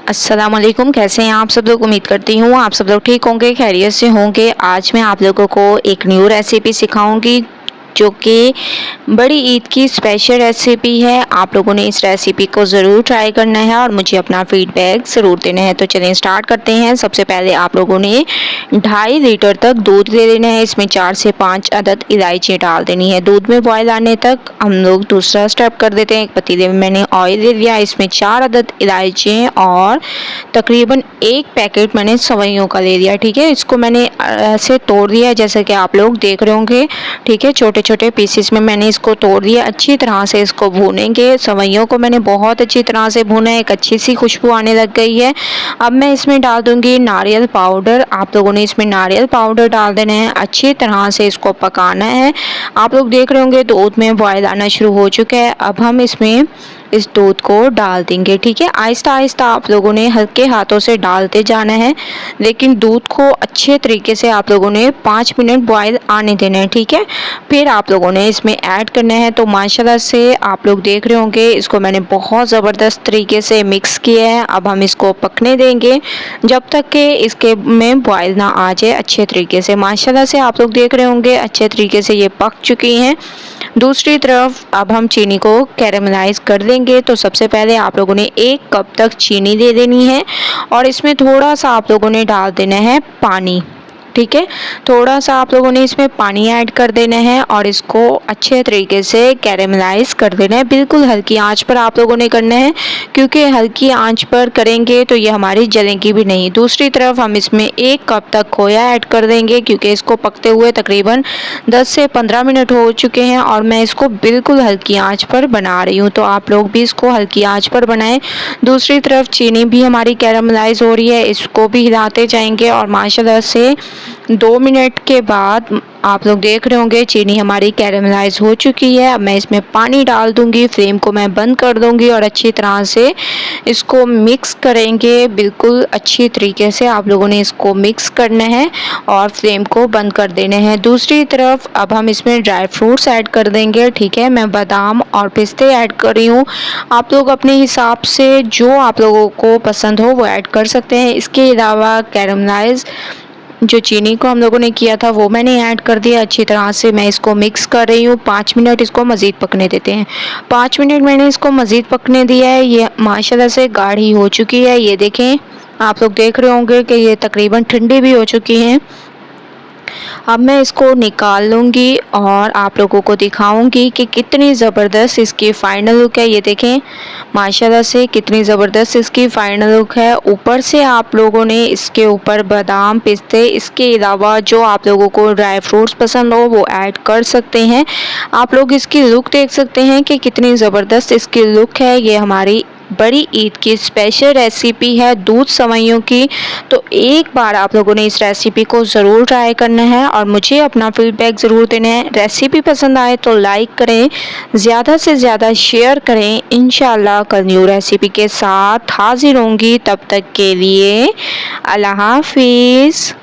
अस्सलाम वालेकुम। कैसे हैं आप सब लोग? उम्मीद करती हूँ आप सब लोग ठीक होंगे, खैरियत से होंगे। आज मैं आप लोगों को एक न्यू रेसिपी सिखाऊंगी जो कि बड़ी ईद की स्पेशल रेसिपी है। आप लोगों ने इस रेसिपी को ज़रूर ट्राई करना है और मुझे अपना फीडबैक ज़रूर देना है। तो चलिए स्टार्ट करते हैं। सबसे पहले आप लोगों ने 2.5 लीटर तक दूध ले लेना है। इसमें 4 से 5 अदद इलायची डाल देनी है। दूध में बॉयल आने तक हम लोग दूसरा स्टेप कर देते हैं। एक पतीले में मैंने ऑयल ले लिया, इसमें 4 अदद इलायची और तकरीबन 1 पैकेट मैंने सवइयों का ले लिया। ठीक है, इसको मैंने ऐसे तोड़ दिया जैसे कि आप लोग देख रहे होंगे। ठीक है, छोटे छोटे पीसेस में मैंने इसको तोड़ दिया। अच्छी तरह से इसको भूनेंगे। सवइयों को मैंने बहुत अच्छी तरह से भूना है, एक अच्छी सी खुशबू आने लग गई है। अब मैं इसमें डाल दूंगी नारियल पाउडर। आप लोगों ने इसमें नारियल पाउडर डाल देना है। अच्छी तरह से इसको पकाना है। आप लोग देख रहे होंगे दूध में बॉयल आना शुरू हो चुका है। अब हम इसमें इस दूध को डाल देंगे। ठीक है, आहिस्ता आहिस्ता आप लोगों ने हल्के हाथों से डालते जाना है, लेकिन दूध को अच्छे तरीके से आप लोगों ने 5 मिनट बॉयल आने देना है। ठीक है, फिर आप लोगों ने इसमें ऐड करना है। तो माशाल्लाह से आप लोग देख रहे होंगे इसको मैंने बहुत ज़बरदस्त तरीके से मिक्स किया है। अब हम इसको पकने देंगे जब तक कि इसके में बॉयल ना आ जाए अच्छे तरीके से। माशाल्लाह से आप लोग देख रहे होंगे अच्छे तरीके से ये पक चुकी हैं। दूसरी तरफ अब हम चीनी को कैरेमलाइज कर देंगे। तो सबसे पहले आप लोगों ने 1 कप तक चीनी दे देनी है और इसमें थोड़ा सा आप लोगों ने डाल देना है पानी। ठीक है, थोड़ा सा आप लोगों ने इसमें पानी ऐड कर देना है और इसको अच्छे तरीके से कैरेमलाइज कर देना है। बिल्कुल हल्की आंच पर आप लोगों ने करना है, क्योंकि हल्की आंच पर करेंगे तो ये हमारी जलेंगी भी नहीं। दूसरी तरफ हम इसमें 1 कप तक खोया ऐड कर देंगे, क्योंकि इसको पकते हुए तकरीबन 10 से 15 मिनट हो चुके हैं और मैं इसको बिल्कुल हल्की आंच पर बना रही हूँ। तो आप लोग भी इसको हल्की आंच पर बनाएं। दूसरी तरफ चीनी भी हमारी कैरेमलाइज हो रही है, इसको भी हिलाते जाएंगे और माशाल्लाह से 2 मिनट के बाद आप लोग देख रहे होंगे चीनी हमारी कैरेमलाइज हो चुकी है। अब मैं इसमें पानी डाल दूंगी, फ्लेम को मैं बंद कर दूंगी और अच्छी तरह से इसको मिक्स करेंगे। बिल्कुल अच्छी तरीके से आप लोगों ने इसको मिक्स करना है और फ्लेम को बंद कर देना है। दूसरी तरफ अब हम इसमें ड्राई फ्रूट्स ऐड कर देंगे। ठीक है, मैं बादाम और पिस्ते ऐड कर रही हूँ। आप लोग अपने हिसाब से जो आप लोगों को पसंद हो वो ऐड कर सकते हैं। इसके अलावा कैरेमलाइज जो चीनी को हम लोगों ने किया था वो मैंने ऐड कर दिया। अच्छी तरह से मैं इसको मिक्स कर रही हूँ। 5 मिनट इसको मज़ीद पकने देते हैं। 5 मिनट मैंने इसको मज़ीद पकने दिया है। ये माशाल्लाह से गाढ़ी हो चुकी है। ये देखें, आप लोग देख रहे होंगे कि ये तकरीबन ठंडी भी हो चुकी हैं। अब मैं इसको निकाल लूँगी और आप लोगों को दिखाऊंगी कि कितनी ज़बरदस्त इसकी फ़ाइनल लुक है। ये देखें माशाल्लाह से कितनी ज़बरदस्त इसकी फ़ाइनल लुक है। ऊपर से आप लोगों ने इसके ऊपर बादाम पिस्ते, इसके अलावा जो आप लोगों को ड्राई फ्रूट्स पसंद हो वो ऐड कर सकते हैं। आप लोग इसकी लुक देख सकते हैं कि कितनी ज़बरदस्त इसकी लुक है। ये हमारी बड़ी ईद की स्पेशल रेसिपी है दूध सवइयों की। तो एक बार आप लोगों ने इस रेसिपी को ज़रूर ट्राई करना है और मुझे अपना फीडबैक ज़रूर देना है। रेसिपी पसंद आए तो लाइक करें, ज़्यादा से ज़्यादा शेयर करें। इंशाल्लाह कल न्यू रेसिपी के साथ हाजिर होंगी। तब तक के लिए अल्लाह हाफिज़।